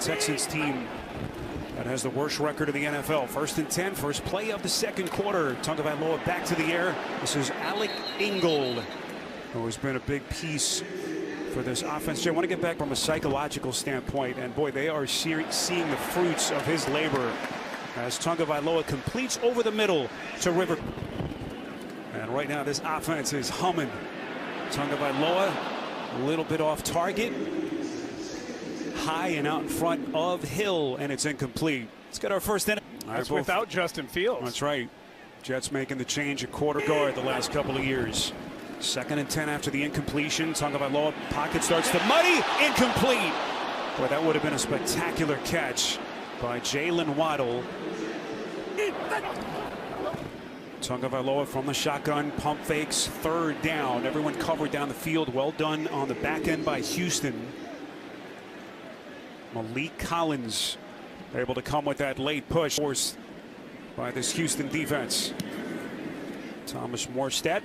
Texans team that has the worst record in the NFL. 1st and 10, first play of the second quarter. Tagovailoa back to the air. This is Alec Ingold, who has been a big piece for this offense. Jay, I want to get back from a psychological standpoint, and boy, they are seeing the fruits of his labor as Tagovailoa completes over the middle to River. And right now this offense is humming. Tagovailoa a little bit off target, high and out in front of Hill, and it's incomplete. Let's get our first inning. That's without Justin Fields. That's right. Jets making the change at quarter guard the last couple of years. 2nd and 10 after the incompletion. Tagovailoa pocket starts to muddy, incomplete. Boy, that would have been a spectacular catch by Jalen Waddle. Tagovailoa from the shotgun, pump fakes, 3rd down. Everyone covered down the field. Well done on the back end by Houston. Malik Collins able to come with that late push forced by this Houston defense. Thomas Morstead.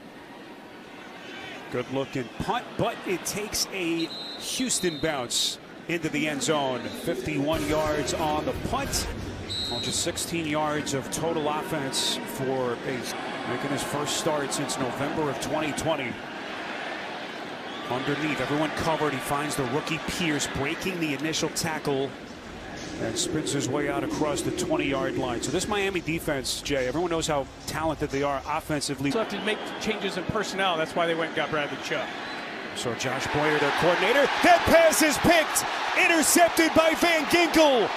Good looking punt, but it takes a Houston bounce into the end zone. 51 yards on the punt. Well, just 16 yards of total offense for Ace, making his first start since November of 2020. Underneath, everyone covered. He finds the rookie Pierce breaking the initial tackle and spins his way out across the 20-yard line. So this Miami defense, Jay, everyone knows how talented they are offensively. So have to make changes in personnel. That's why they went and got Bradley Chubb. So Josh Boyer, their coordinator, that pass is picked, intercepted by Van Ginkel.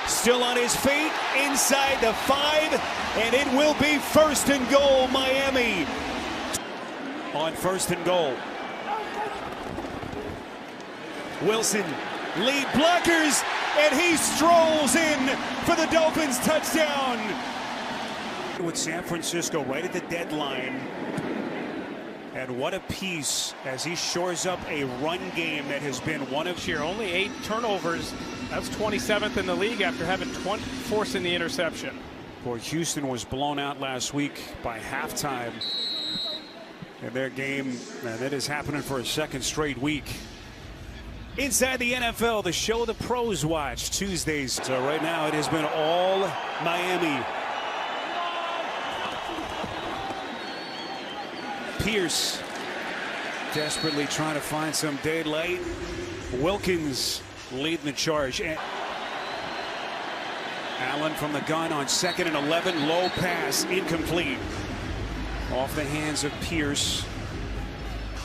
Still on his feet inside the 5, and it will be 1st and goal, Miami. On 1st and goal. Wilson, lead blockers, and he strolls in for the Dolphins touchdown. With San Francisco right at the deadline. And what a piece as he shores up a run game that has been one of year. Only 8 turnovers. That's 27th in the league after having 20 forcing the interception. Boy, Houston was blown out last week by halftime in their game, and it is happening for a 2nd straight week. Inside the NFL, the show the pros watch Tuesdays. So right now it has been all Miami. Pierce desperately trying to find some daylight. Wilkins leading the charge. And Allen from the gun on 2nd and 11. Low pass, incomplete. Off the hands of Pierce.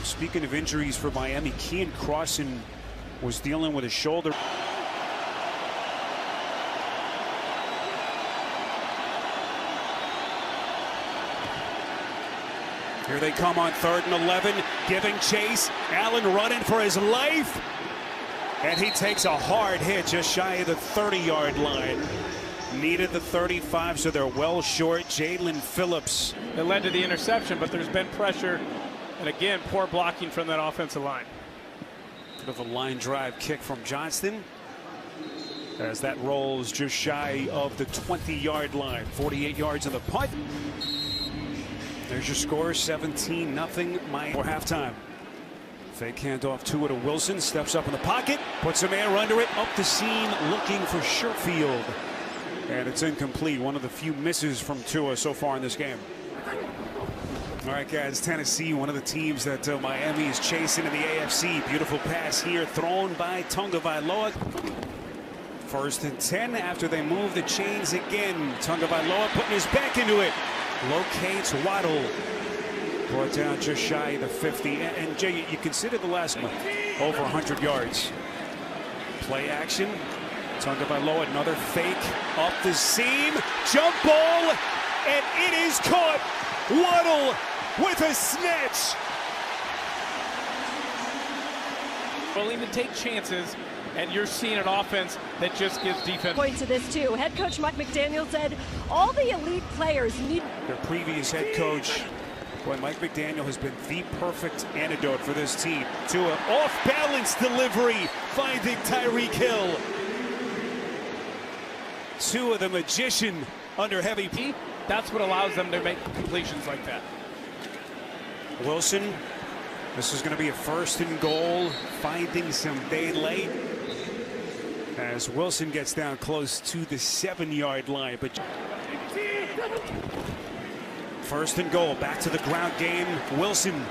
Speaking of injuries for Miami, Kean Crossan was dealing with a shoulder. Here they come on 3rd and 11, giving chase. Allen running for his life. And he takes a hard hit just shy of the 30-yard line. Needed the 35, so they're well short. Jalen Phillips. It led to the interception, but there's been pressure. And again, poor blocking from that offensive line. Bit of a line drive kick from Johnston. As that rolls just shy of the 20-yard line. 48 yards in the punt. There's your score, 17-0 Miami for halftime. Fake handoff to Wilson, steps up in the pocket, puts some air under it, up the seam, looking for Sherfield. And it's incomplete. One of the few misses from Tua so far in this game. All right, guys, Tennessee, one of the teams that Miami is chasing in the AFC. Beautiful pass here, thrown by Tagovailoa. 1st and 10 after they move the chains again. Tagovailoa putting his back into it. Locates Waddle. Brought down just shy of the 50. And Jay, you consider the last one over 100 yards. Play action. Tagovailoa, another fake up the seam. Jump ball, and it is caught. Waddle with a snatch. Willing to take chances, and you're seeing an offense that just gives defense. Point to this too. Head coach Mike McDaniel said all the elite players need. Their previous head coach, boy, Mike McDaniel has been the perfect antidote for this team. To an off-balance delivery, finding Tyreek Hill. Tua the magician under heavy. That's what allows them to make completions like that. Wilson, this is going to be a 1st and goal, finding some daylight. as Wilson gets down close to the 7-yard line. But first and goal, back to the ground game. Wilson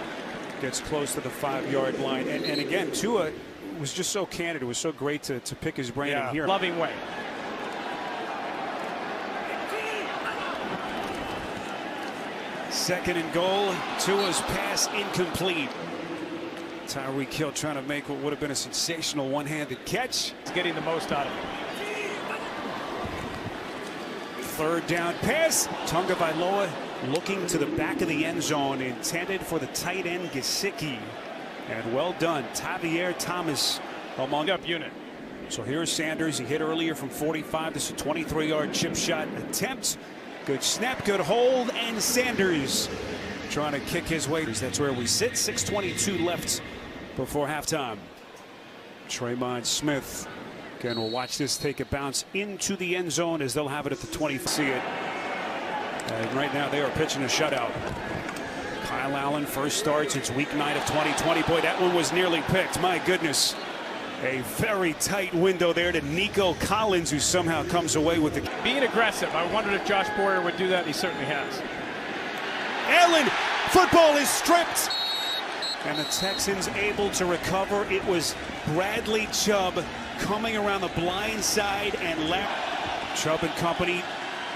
gets close to the 5-yard line. And again, Tua was just so candid. It was so great to pick his brain and hear. Loving way. Second and goal. Tua's pass incomplete. Tyreek Hill trying to make what would have been a sensational one-handed catch. He's getting the most out of it. Third down pass. Tonga Vailoa looking to the back of the end zone, intended for the tight end Gesicki. And well done. Tavier Thomas among Up unit. So here's Sanders. He hit earlier from 45. This is a 23-yard chip shot attempt. Good snap, good hold, and Sanders trying to kick his way. That's where we sit. 6:22 left before halftime. Tremont Smith. Again, we'll watch this take a bounce into the end zone as they'll have it at the 20. See it. And right now they are pitching a shutout. Kyle Allen, first start since week 9 of 2020. Boy, that one was nearly picked. My goodness. A very tight window there to Nico Collins, who somehow comes away with the. Being aggressive. I wondered if Josh Boyer would do that, and he certainly has. Allen, football is stripped. And the Texans able to recover. It was Bradley Chubb coming around the blind side and left. Chubb and company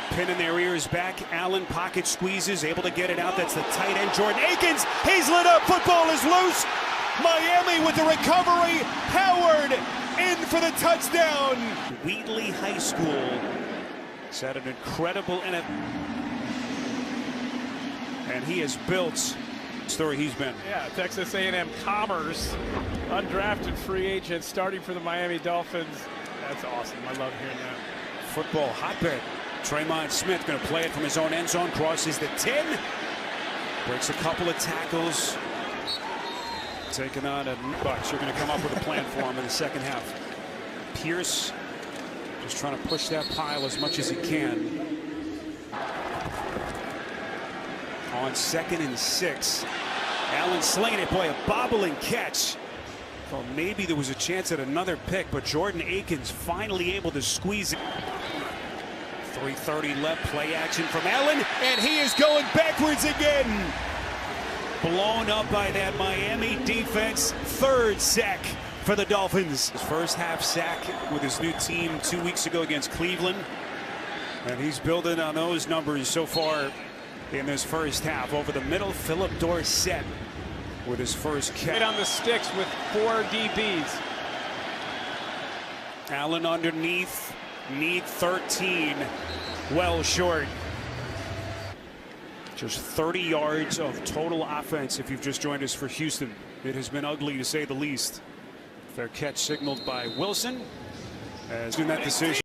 pinning their ears back. Allen pocket squeezes, able to get it out. That's the tight end, Jordan Akins. He's lit up. Football is loose. Miami with the recovery. Howard in for the touchdown. Wheatley High School. It's had an incredible and he has built the story he's been. Yeah, Texas A&M Commerce, undrafted free agent starting for the Miami Dolphins. That's awesome. I love hearing that. Football hotbed. Tremont Smith going to play it from his own end zone. Crosses the 10. Breaks a couple of tackles. Taking on a Bucks. You're going to come up with a plan for him in the second half. Pierce just trying to push that pile as much as he can. On 2nd and 6. Allen slinging it. Boy, a bobbling catch. Well, maybe there was a chance at another pick, but Jordan Akins finally able to squeeze it. 3:30 left. Play action from Allen, and he is going backwards again. Blown up by that Miami defense. 3rd sack for the Dolphins. His first half sack with his new team 2 weeks ago against Cleveland. And he's building on those numbers so far in this first half. Over the middle, Philip Dorsett with his first catch. Right on the sticks with 4 DBs. Allen underneath. Need 13. Well short. Just 30 yards of total offense if you've just joined us for Houston. It has been ugly to say the least. Fair catch signaled by Wilson as in that decision.